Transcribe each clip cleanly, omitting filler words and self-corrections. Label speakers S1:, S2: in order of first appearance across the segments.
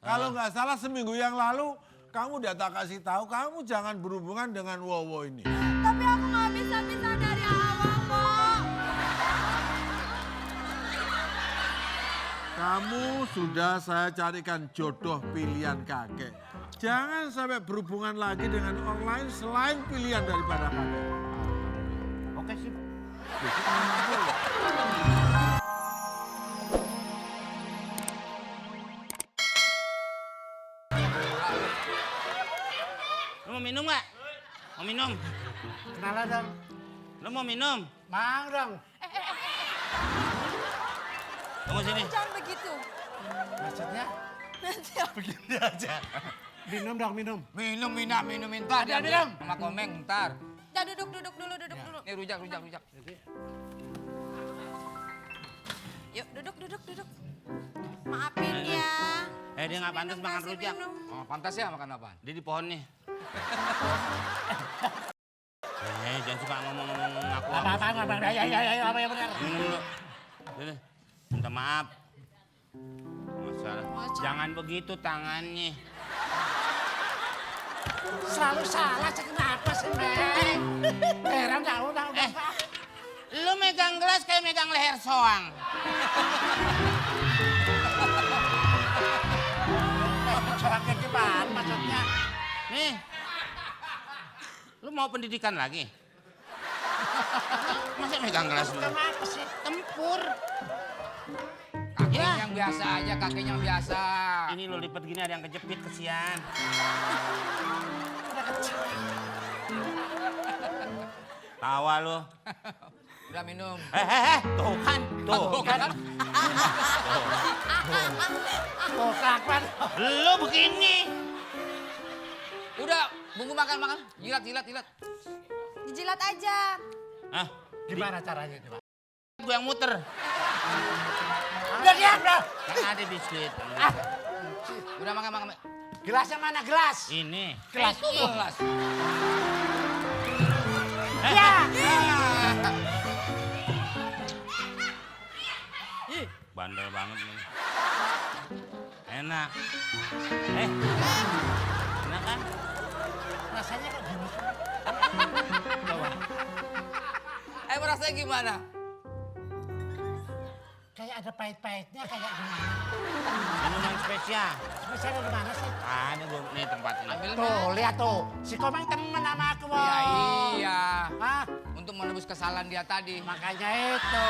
S1: Kalau nggak salah seminggu yang lalu kamu udah tak kasih tahu kamu jangan berhubungan dengan Wowo ini.
S2: Tapi aku nggak bisa dari awal kok.
S1: Kamu sudah saya carikan jodoh pilihan kakek. Jangan sampai berhubungan lagi dengan orang lain selain pilihan daripada kakek.
S3: Oke sih.
S4: Lu mau minum nggak? Mau minum?
S3: Kenalan dong.
S4: Lu mau minum?
S3: Mau dong.
S4: Tunggu sini.
S2: Jangan begitu.
S3: Maksudnya?
S2: Nanti
S4: Begini aja.
S3: Minum dong, minum.
S5: Minum minta.
S3: Ada, minum.
S5: Sama komeng ntar.
S2: Udah duduk dulu.
S5: Ini rujak.
S2: Yuk duduk. Maafin ya.
S4: Dia nggak pantas makan
S2: Kasih
S4: rujak.
S2: minum.
S5: Oh, pantas ya makan apa?
S4: Dia di pohon nih. Jangan suka ngomong-ngomong aku.
S3: Apa ya benar.
S4: Minum dulu. Udah, minta maaf. Masalah. Jangan begitu tangannya.
S3: Selalu salah, kenapa sih, Neng? Heran gak udah.
S4: Lu megang gelas kayak megang leher soang.
S3: Soalnya gimana maksudnya?
S4: Nih. Lu mau pendidikan lagi? Masa megang gelas lu?
S3: Kenapa sih?
S4: Tempur.
S5: Kakeknya yang biasa aja, kakeknya yang biasa.
S4: Ini lo lipet gini ada yang kejepit, kesian. Tawa lu.
S5: Udah minum.
S4: Tuh kan.
S5: Tuh kan?
S3: Oh, kapan?
S4: Lu begini.
S5: Udah, bungku makan. Jilat.
S2: Dijilat aja.
S4: Hah?
S3: Gimana caranya coba?
S4: Gue yang muter.
S3: Udah diam dah.
S4: Kan ada biskuit.
S5: Udah makan.
S3: Gelasnya mana gelas?
S4: Ini.
S3: Gelas.
S5: Gelas.
S3: Ya.
S4: Bandel banget nih. Enak. Enak kan?
S3: Rasanya kok gini?
S4: Coba.
S5: Rasanya gimana?
S3: Kayak ada pahit-pahitnya kayak gimana?
S4: Minuman spesial.
S3: Spesialnya gimana sih?
S4: Ada gue nih tempat ini.
S5: Ambil
S3: Tuh, lihat tuh. Si Komeng temen sama aku, Wong.
S5: Iya.
S3: Hah?
S5: Untuk menebus kesalahan dia tadi.
S3: Makanya itu.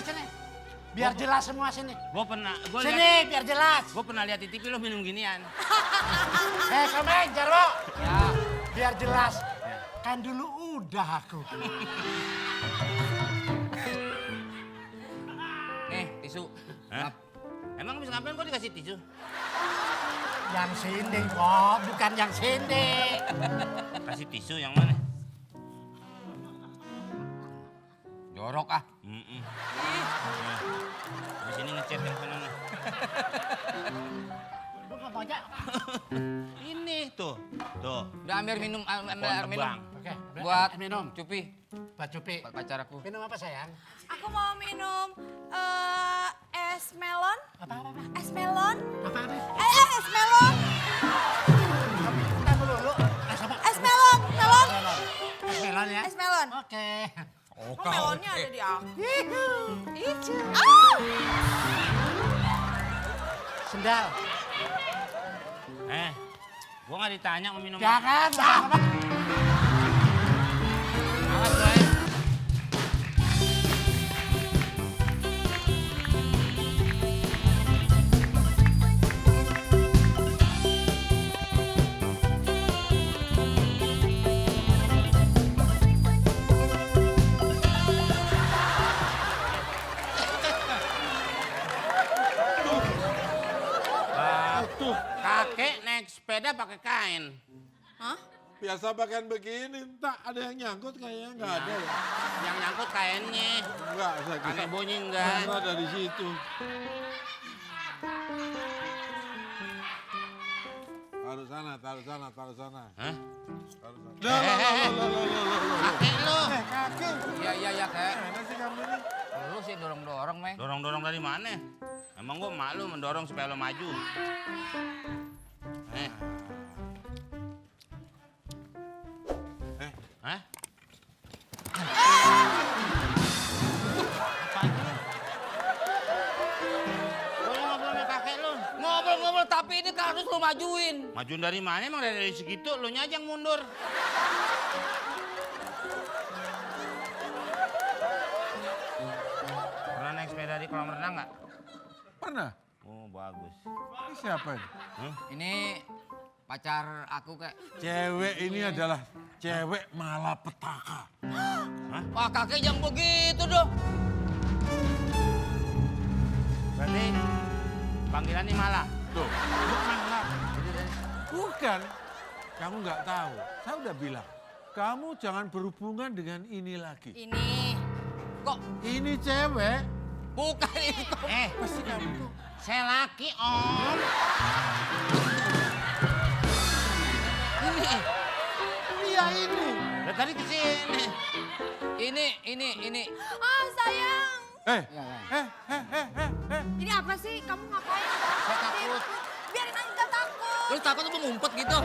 S3: Sini. Biar jelas semua sini. Sini, biar jelas.
S4: Gue pernah lihat di TV lo minum ginian.
S3: Komeng, Jarwo.
S5: Ya.
S3: Biar jelas. Kan dulu udah aku.
S5: Tisu.
S4: Hah? Emang habis ngapain kok dikasih tisu?
S3: Yang sini kok, bukan yang sini.
S4: Kasih tisu yang mana?
S5: Jorok ah.
S4: Nah, habis ini ngechat yang sana.
S3: Lu nggak mau aja?
S4: Ini tuh.
S5: Udah ambil minum, ambil air minum.
S4: Tebang.
S3: Oke,
S5: Buat
S3: minum.
S5: Cupi,
S3: Buat Cupi.
S5: buat pacar aku.
S3: Minum apa sayang?
S2: Aku mau minum es melon.
S3: Apa?
S2: Es melon.
S3: Apa?
S2: Es melon.
S3: Kita dulu. Apa?
S2: Es melon. Melon.
S3: Es melon ya?
S2: Es melon.
S3: Oke.
S2: Oh, melonnya ada di aku. Ih.
S3: Sendal.
S4: Gua nggak ditanya mau minum apa.
S3: Jangan, apa?
S4: Awas boy. Kakek naik sepeda pakai kain.
S2: Hah?
S1: Biasa pakaian begini, entah ada yang nyangkut kayaknya nggak ada ya.
S4: Yang nyangkut kainnya.
S1: Enggak, saya kira.
S4: Kakek bunyi enggak.
S1: Karena dari situ. Harus taruh sana, taruh sana, taruh sana.
S4: Hah?
S1: Taruh sana. Loh.
S4: Kakek lu.
S1: Kaki.
S5: Iya, kek.
S1: Mana sih kamu ini?
S5: Lu sih dorong-dorong, Meng.
S4: Dorong-dorong dari mana? Emang gua malu mendorong supaya lo maju. Hah? Lo ngobrol sama kakek lu.
S5: Ngobrol-ngobrol tapi ini kardus lu majuin.
S4: Majuin dari mana? Emang dari segitu lo aja yang mundur. Pernah naik sepeda di kolam renang nggak?
S1: Pernah?
S4: Oh bagus.
S1: Ini siapa ini?
S5: Ini pacar aku, kek.
S1: Cewek ini adalah cewek malapetaka.
S5: Wah, kakek jangan begitu dong.
S4: Berarti panggilannya malah.
S1: Tuh, malah. Bukan. Kamu nggak tahu. Saya udah bilang. Kamu jangan berhubungan dengan ini lagi.
S2: Ini.
S5: Kok
S1: Ini cewek.
S5: bukan itu?
S1: Pasti kamu tuh.
S4: Saya laki om.
S1: Iya ini.
S4: Dari tadi kesini.
S5: Ini.
S2: Ah, sayang. Ini apa sih? Kamu ngapain?
S5: Saya takut.
S2: Biarin aja takut.
S5: Lu takut lu ngumpet gitu?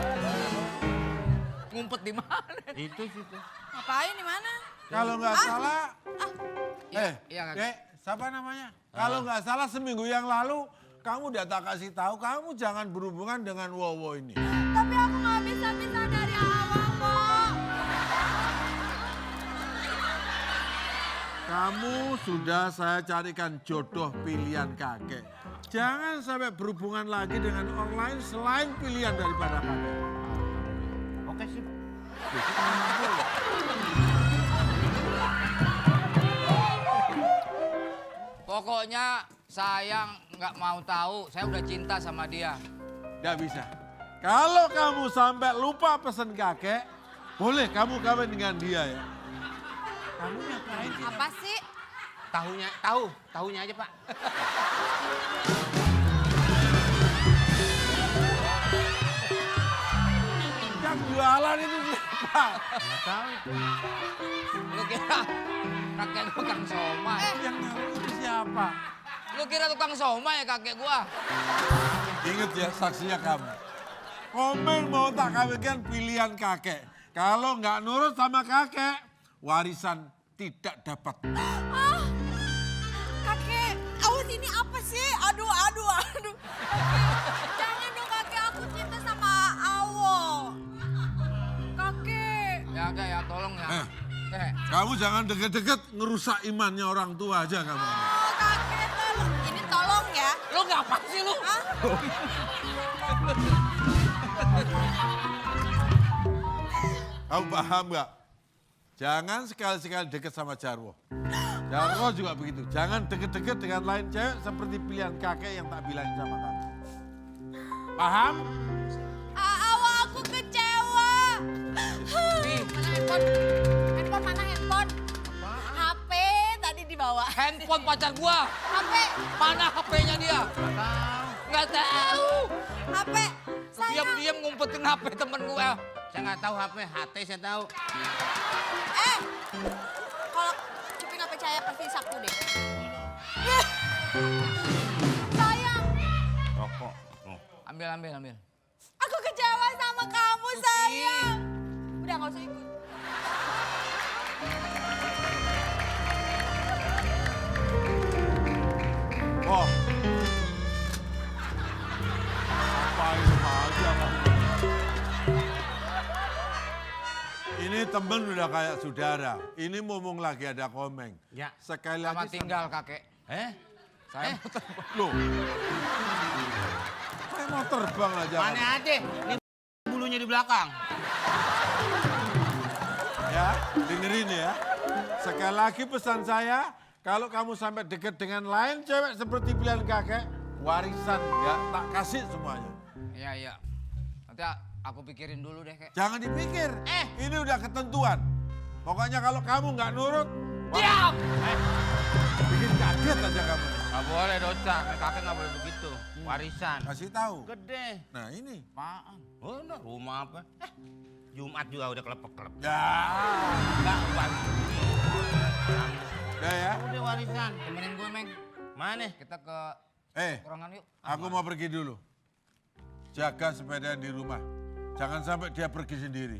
S5: Ngumpet di mana?
S4: Itu situ.
S2: Ngapain di mana?
S1: Kalau nggak salah.
S5: Iya, Kak.
S1: Siapa namanya? Kalau nggak salah seminggu yang lalu kamu udah tak kasih tahu kamu jangan berhubungan dengan Wowo ini.
S2: Tapi aku nggak bisa dari awal, kok.
S1: Kamu sudah saya carikan jodoh pilihan kakek. Jangan sampai berhubungan lagi dengan orang lain selain pilihan daripada kakek.
S4: Oke sip.
S5: Pokoknya sayang nggak mau tahu. Saya udah cinta sama dia.
S1: Gak bisa. Kalau kamu sampai lupa pesan kakek, boleh kamu kawin dengan dia ya. Kamu ngapain sih?
S2: Apa sih?
S4: Tahunya aja Pak.
S1: Yang jualan itu siapa?
S4: Nggak tahu itu.
S5: Lu kira kakek gua tukang somai?
S1: Yang tahu itu siapa?
S5: Lu kira tukang somai ya kakek gua?
S1: Ingat ya saksinya kamu. Komeng mau tak kawinkan pilihan kakek. Kalau nggak nurut sama kakek, warisan tidak dapat.
S2: Kakek, awas ini apa sih? Aduh. Jangan dong kakek, aku cinta sama Awo. Kakek.
S5: Ya kek ya tolong ya. Kek.
S1: Kamu jangan deket-deket ngerusak imannya orang tua aja kamu.
S2: Oh, kakek tolong. Ini tolong ya.
S5: Lu ngapain sih lu?
S2: Hah?
S1: Kamu paham nggak? Jangan sekali-sekali deket sama Jarwo. Jarwo juga begitu. Jangan deket-deket dengan lain cewek seperti pilihan kakek yang tak bilangin sama kamu. Paham?
S2: Awo, aku kecewa. Mana handphone? HP tadi dibawa.
S5: Handphone pacar gua.
S2: HP,
S5: Mana HP-nya dia? Nggak tahu.
S2: HP. Sayang.
S5: Diam-diam ngumpetin HP temen gua.
S4: Saya nggak tahu HP, HT saya tahu.
S2: Kalau Cupi nggak percaya pasti saku deh. Sayang,
S4: Rokok. Oh.
S5: Ambil.
S2: aku kecewa sama kamu sayang. Udah nggak usah ikut.
S1: Oh. Apain aja kamu. Ini temen udah kayak saudara. Ini mumpung lagi ada Komeng.
S4: Ya.
S1: Sekali
S5: Sama
S1: lagi
S5: tinggal kakek.
S1: Saya loh. Saya mau terbang aja.
S4: Mana ada? Ini bulunya di belakang.
S1: Ya, dengerin ya. Sekali lagi pesan saya, kalau kamu sampai deket dengan lain cewek seperti pilihan kakek, warisan ya tak kasih semuanya.
S5: Iya. Nanti aku pikirin dulu deh kek.
S1: Jangan dipikir, ini udah ketentuan. Pokoknya kalau kamu nggak nurut,
S5: Diam!
S1: bikin kaget aja kamu.
S4: Nggak boleh dosa, kakek nggak boleh begitu. Warisan.
S1: Kasih tahu.
S4: Gede.
S1: Nah ini.
S4: Apaan? Oh, nah, rumah apa? Jumat juga udah kelepek-kelepek.
S1: Ya.
S4: Enggak, warisan.
S1: Udah ya.
S4: Udah warisan.
S5: Temenin gue, Meng.
S4: Mana?
S5: Kita ke ruangan yuk.
S1: Aku mau pergi dulu. Jaga sepeda di rumah. Jangan sampai dia pergi sendiri.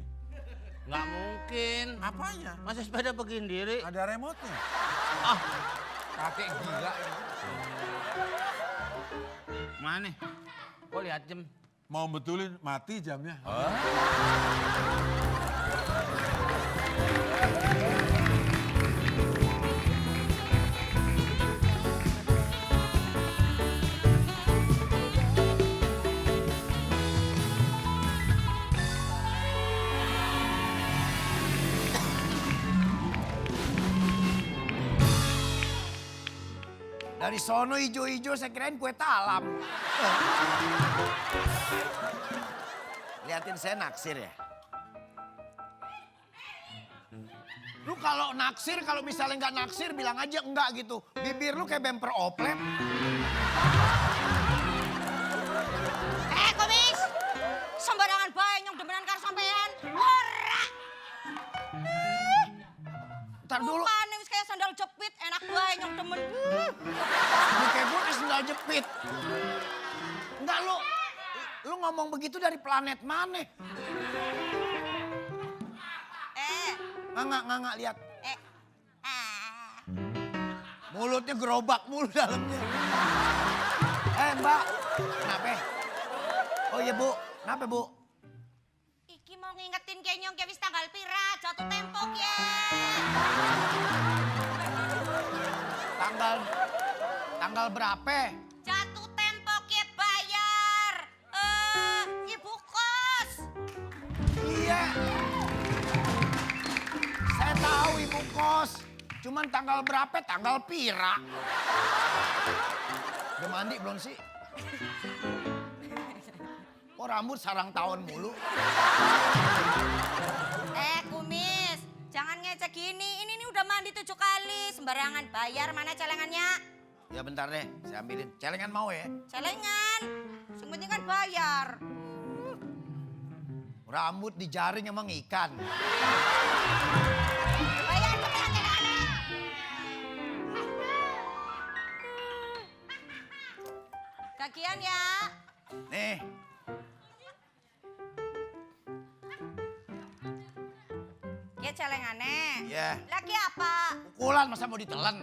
S4: Nggak mungkin.
S1: Apanya?
S4: Masa sepeda pergi sendiri?
S1: Ada remote-nya.
S5: Kakek gila.
S4: Mana? Kok lihat jam?
S1: Mau betulin mati jamnya.
S3: Dari sono ijo-ijo saya kirain kue talam. Liatin saya naksir ya. Lu kalau naksir, kalau misalnya nggak naksir bilang aja enggak gitu. Bibir lu kayak bemper oplet.
S2: Kumis! Sembarangan bae nyong demenan karo sampean. Ora!
S3: Ntar dulu,
S2: Rupane wis kayak sandal jepit, enak bae nyong demen.
S3: lu kayak gue kayak sendal jepit. Enggak lu ngomong begitu dari planet mana? Nggak lihat. Mulutnya gerobak mulu dalamnya. Mbak, kenapa? Oh iya Bu, kenapa Bu?
S2: Iki mau ngingetin kayak nyong wis tanggal pira, jatuh tempo ya.
S3: Tanggal berapa?
S2: Jatuh tempo ya bayar. Ibu kos.
S3: Iya. Saya tahu Ibu kos. Cuman tanggal berapa? Tanggal pira. Udah mandi belum sih? Kok rambut sarang tahun mulu?
S2: Kumis, jangan ngecek gini. Ini nih udah mandi 7 kali. Sembarangan bayar, mana celengannya?
S3: Ya bentar deh, saya ambilin. Celengan mau ya?
S2: Celengan. Yang penting kan bayar.
S3: Rambut dijaring emang ikan.
S2: Bayar cepetan celengannya. Gagian ya.
S3: Nih,
S2: Ya celengannya.
S3: ya.
S2: Lagi apa?
S3: Pukulan masa mau ditelan?